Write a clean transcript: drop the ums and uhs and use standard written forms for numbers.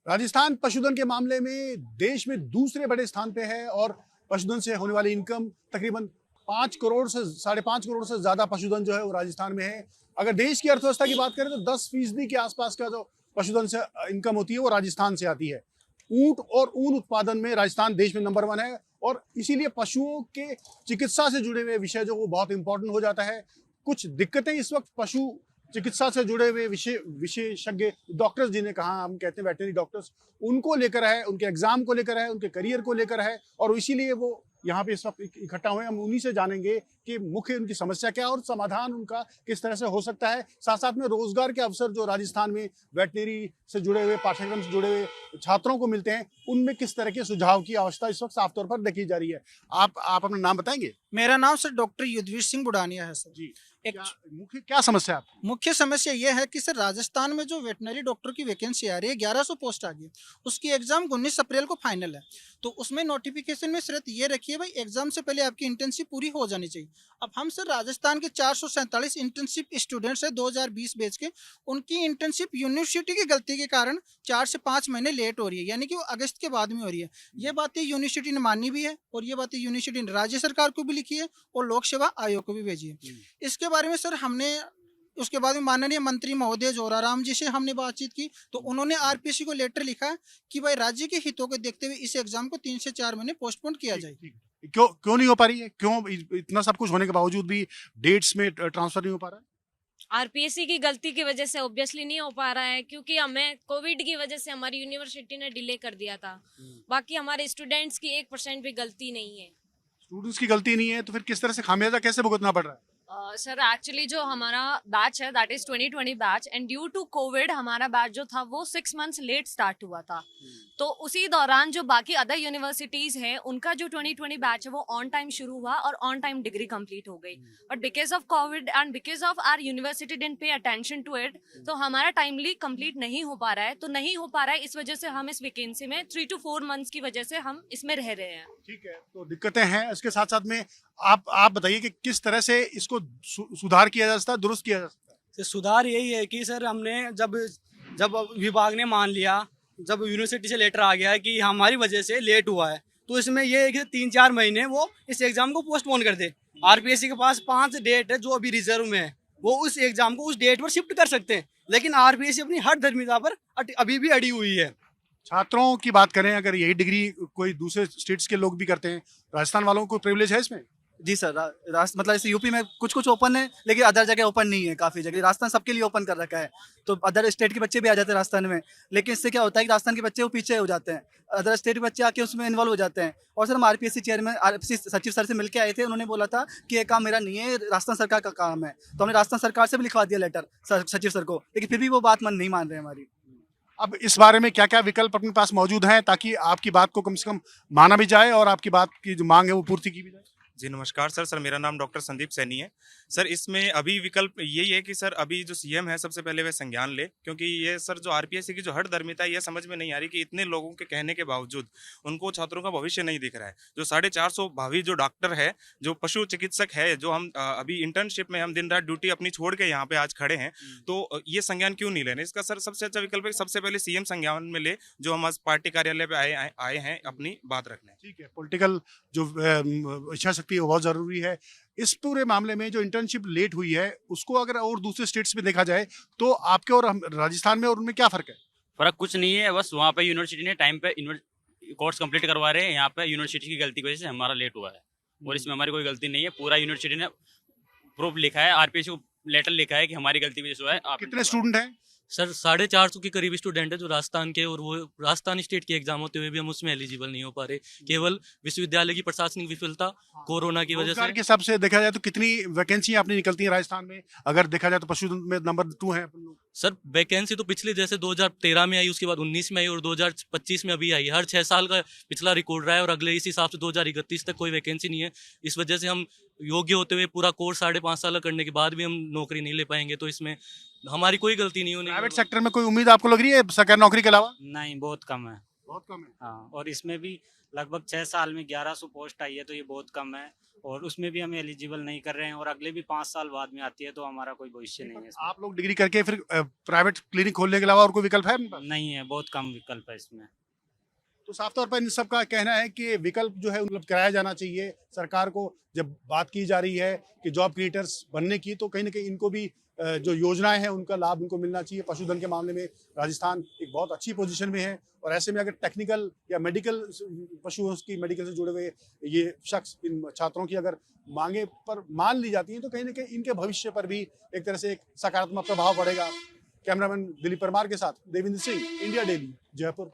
राजस्थान पशुधन के मामले में देश में दूसरे बड़े स्थान पे है और पशुधन से होने वाली इनकम तकरीबन 5 करोड़ से 5.5 करोड़ से ज्यादा पशुधन जो है वो राजस्थान में है। अगर देश की अर्थव्यवस्था की बात करें तो 10% के आसपास का जो पशुधन से इनकम होती है वो राजस्थान से आती है। ऊंट और ऊन उत्पादन में राजस्थान देश में नंबर 1 है और इसीलिए पशुओं के चिकित्सा से जुड़े हुए विषय जो वो बहुत इंपॉर्टेंट हो जाता है। कुछ दिक्कतें इस वक्त पशु चिकित्सा से जुड़े हुए विशेषज्ञ डॉक्टर्स जिन्हें कहा हम कहते हैं वेटरनरी डॉक्टर्स, उनको लेकर है, उनके एग्जाम को लेकर है, उनके करियर को लेकर है और इसीलिए वो यहाँ पे इस वक्त इकट्ठा हुए। हम उन्हीं से जानेंगे कि मुख्य उनकी समस्या क्या है और समाधान उनका किस तरह से हो सकता है। साथ साथ में रोजगार के अवसर जो राजस्थान में वेटनरी से जुड़े हुए पाठ्यक्रम से जुड़े हुए छात्रों को मिलते हैं, उनमें किस तरह के सुझाव की आवश्यकता इस वक्त साफ तौर पर देखी जा रही है। आप अपना नाम बताएंगे? मेरा नाम सर डॉक्टर युद्धवीर सिंह बुडानिया है सर जी। एक क्या समस्या है आपकी? मुख्य समस्या यह है कि सर राजस्थान में जो वेटनरी डॉक्टर की वैकेंसी आ रही है 1100 पोस्ट आ गई है। उसकी एग्जाम 19 अप्रैल को फाइनल है। तो उसमें नोटिफिकेशन में शर्त ये रखी है भाई एग्जाम से पहले आपकी इंटर्नशिप पूरी हो जानी चाहिए। अब हम सर राजस्थान के 447 इंटर्नशिप स्टूडेंट्स है 2020 बैच के, उनकी इंटर्नशिप यूनिवर्सिटी की गलती के कारण 4 से 5 महीने लेट हो रही है, यानी कि वो अगस्त के बाद में हो रही है। ये बातें यूनिवर्सिटी ने मानी भी है और ये बातें यूनिवर्सिटी ने राज्य सरकार को भी लिखी है और लोक सेवा आयोग को भी भेजी है। इसके बारे में सर हमने उसके बाद में माननीय मंत्री महोदय जोराराम जी से हमने बातचीत की तो उन्होंने आरपीएससी को लेटर लिखा कि भाई राज्य के हितों को देखते हुए इस एग्जाम को 3 से 4 महीने पोस्टपोन किया जाए। क्यों नहीं हो पा रही है? क्यों इतना सब कुछ होने के बावजूद भी डेट्स में ट्रांसफर नहीं हो पा रहा है? आरपीएससी की गलती की वजह से ऑब्वियसली नहीं हो पा रहा है, क्योंकि हमें कोविड की वजह से हमारी यूनिवर्सिटी ने डिले कर दिया था। बाकी हमारे स्टूडेंट्स की 1% भी गलती नहीं है। स्टूडेंट्स की गलती नहीं है तो फिर किस तरह से खामियाजा कैसे भुगतना पड़ रहा है? सर एक्चुअली जो हमारा बैच है that is 2020 batch and due to covid हमारा बैच जो था वो 6 मंथ्स लेट स्टार्ट हुआ था। तो उसी दौरान जो बाकी अदर यूनिवर्सिटीज हैं उनका जो 2020 बैच है वो ऑन टाइम शुरू हुआ और ऑन टाइम डिग्री कंप्लीट हो गई। But because of COVID and because of our university didn't pay attention to it, तो हमारा टाइमली कंप्लीट नहीं हो पा रहा है। तो नहीं हो पा रहा है, इस वजह से हम इस वैकेंसी में 3 to 4 मंथ्स की वजह से हम इसमें रह रहे हैं। ठीक है, तो दिक्कतें हैं। इसके साथ साथ में आप बताइए कि किस तरह से इसको सुधार किया जा सकता है, दुरुस्त किया जा सकता है? तो सुधार यही है कि सर हमने जब जब विभाग ने मान लिया, जब यूनिवर्सिटी से लेटर आ गया है कि हमारी वजह से लेट हुआ है, तो इसमें ये है कि 3-4 महीने वो इस एग्जाम को पोस्टपोन कर दे। आरपीएससी के पास 5 डेट है जो अभी रिजर्व में है, वो उस एग्जाम को उस डेट पर शिफ्ट कर सकते हैं, लेकिन आरपीएससी अपनी हर धर्मिता पर अभी भी अड़ी हुई है। छात्रों की बात करें, अगर यही डिग्री कोई दूसरे स्टेट्स के लोग भी करते हैं, राजस्थान वालों को प्रिविलेज है इसमें? जी सर, मतलब इस यूपी में कुछ कुछ ओपन है लेकिन अदर जगह ओपन नहीं है। काफ़ी जगह राजस्थान सबके लिए ओपन कर रखा है, तो अदर स्टेट के बच्चे भी आ जाते हैं राजस्थान में। लेकिन इससे क्या होता है कि राजस्थान के बच्चे वो पीछे हो जाते हैं, अदर स्टेट के बच्चे आके उसमें इन्वॉल्व हो जाते हैं। और सर हम आरपीएससी चेयरमैन आरपीएससी सचिव सर से मिलकर आए थे, उन्होंने बोला था कि ये काम मेरा नहीं है, राजस्थान सरकार का काम है। तो हमने राजस्थान सरकार से भी लिखवा दिया लेटर सचिव सर को, लेकिन फिर भी वो बात नहीं मान रहे हमारी। अब इस बारे में क्या क्या विकल्प अपने पास मौजूद हैं ताकि आपकी बात को कम से कम माना भी जाए और आपकी बात की जो मांग है वो पूर्ति की भी जाए? जी नमस्कार सर मेरा नाम डॉक्टर संदीप सैनी है। सर इसमें अभी विकल्प यही है कि सर अभी जो सीएम है सबसे पहले वह संज्ञान ले, क्योंकि ये सर जो आरपीएससी की जो हठधर्मिता है ये समझ में नहीं आ रही कि इतने लोगों के कहने के बावजूद उनको छात्रों का भविष्य नहीं दिख रहा है। जो 450 भावी जो डॉक्टर है, जो पशु चिकित्सक है, जो हम अभी इंटर्नशिप में हम दिन रात ड्यूटी अपनी छोड़ के यहाँ पे आज खड़े हैं, तो ये संज्ञान क्यों नहीं ले रहे? इसका सर सबसे अच्छा विकल्प है सबसे पहले सीएम संज्ञान में ले, जो हम आज पार्टी कार्यालय पे आए हैं अपनी बात रखने। ठीक है, पॉलिटिकल जो इच्छा शक्ति है वो बहुत जरूरी है। इस पूरे मामले में जो इंटर्नशिप लेट हुई है उसको अगर और दूसरे स्टेट्स में देखा जाए तो आपके और राजस्थान में और उनमें क्या फर्क है? फर्क कुछ नहीं है, बस वहाँ पे यूनिवर्सिटी ने टाइम पे कोर्स कंप्लीट करवा रहे हैं, यहाँ पे यूनिवर्सिटी की गलती की वजह से हमारा लेट हुआ है और इसमें हमारी कोई गलती नहीं है। पूरा यूनिवर्सिटी ने प्रूफ लिखा है, आरपीएससी को लेटर लिखा है कि हमारी गलती की वजह से हुआ है। कितने स्टूडेंट हैं? सर 450 के करीब स्टूडेंट है जो राजस्थान के, और वो राजस्थान स्टेट के एग्जाम होते हुए भी हम उसमें एलिजिबल नहीं हो पा रहे। केवल विश्वविद्यालय की प्रशासनिक विफलता, कोरोना की वजह से। के हिसाब से देखा जाए तो कितनी वैकेंसी अपनी निकलती है राजस्थान में? अगर देखा जाए तो पशुधन में नंबर 2 है अपन लोग। सर वैकेंसी तो पिछले जैसे 2013 में आई, उसके बाद 19 में आई और 2025 में अभी आई। हर 6 साल का पिछला रिकॉर्ड रहा है और अगले इस हिसाब से 2031 तक कोई वैकेंसी नहीं है। इस वजह से हम योग्य होते हुए पूरा कोर्स 5.5 साल करने के बाद भी हम नौकरी नहीं ले पाएंगे, तो इसमें हमारी कोई गलती नहीं होनी। प्राइवेट सेक्टर में कोई उम्मीद आपको लग रही है सरकारी नौकरी के अलावा? नहीं, बहुत कम है। बहुत कम है। हाँ, और इसमें भी लगभग 6 साल में 1100 पोस्ट आई है, तो ये बहुत कम है और उसमें भी हम एलिजिबल नहीं कर रहे हैं और अगले भी 5 साल बाद में आती है, तो हमारा कोई भविष्य नहीं है इसमें। आप लोग डिग्री करके फिर प्राइवेट क्लिनिक खोलने के अलावा और कोई विकल्प है अपने पास? नहीं है, बहुत कम विकल्प है इसमें। तो साफ तौर पर इन सबका कहना है कि विकल्प जो है मतलब कराया जाना चाहिए सरकार को। जब बात की जा रही है कि जॉब क्रिएटर्स बनने की, तो कहीं ना कहीं इनको भी जो योजनाएं हैं उनका लाभ इनको मिलना चाहिए। पशुधन के मामले में राजस्थान एक बहुत अच्छी पोजीशन में है, और ऐसे में अगर टेक्निकल या मेडिकल पशुओं की मेडिकल से जुड़े हुए ये शख्स इन छात्रों की अगर मांगे पर मान ली जाती हैं, तो कहीं ना कहीं इनके भविष्य पर भी एक तरह से एक सकारात्मक प्रभाव पड़ेगा। कैमरामैन दिलीप परमार के साथ देवेंद्र सिंह, इंडिया डेली, जयपुर।